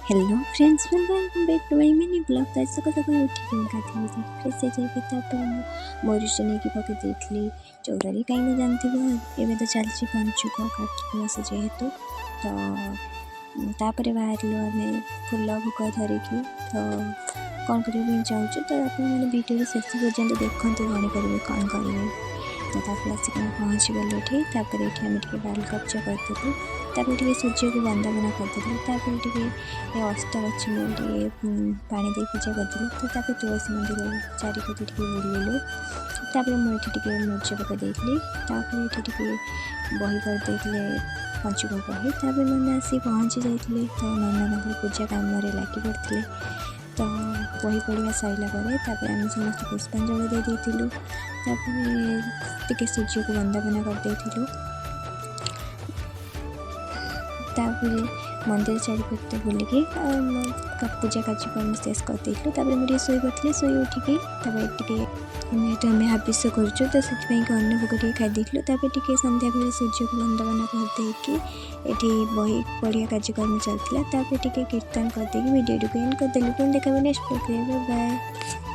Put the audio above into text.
Hello friends, welcome back to my mini blog. तो सकाल सकाल उठिक गाधे फ्रेश हो मोरिच नहीं पकई देती चौरारे कहीं जानते एवं तो चलती पंचुक कार्तिक मास जेहेतु तो बाहर आम फुल भोग धरिकी तो कौन करने चाहूँ तो आपने वीडियो शेष पर्यटन देखते जापर कौन करेंगे। तो आसिक पहुँची गलु ये आम बाल कब्जा करदेलु तापर सूर्य को वंदना करदेलु तापर अस्त गच में पानी दे पूजा करदेलु तो तुलसी मंदिर चारिपटे बुलिलु तापर मुझे मूर्ज पकई बही करदे पंचुक बही तापर नना आसी पहुँची जाते तो नना पूजा कम लगी पड़ते तो बही पढ़ा सरला आम समस्त पुष्पांजलि दे देलु तापर सूर्य को वंदना करदेलु तापर मंदिर चारिपटे बुलिकी पूजा कार्यक्रम शेष करदेलु मुझे शोई पड़ती शोई उठिकी जेहेतु आम हाबिष करुचु तो से अन्न भोग टे खाई टे संध्या बेले सूर्य को वंदना करदेकी ये बही पढ़िया कार्यक्रम चलता कीर्तन करदे वीडियो को एंड करदेलु। देखा नेक्स्ट प्रोग्राम। बाय।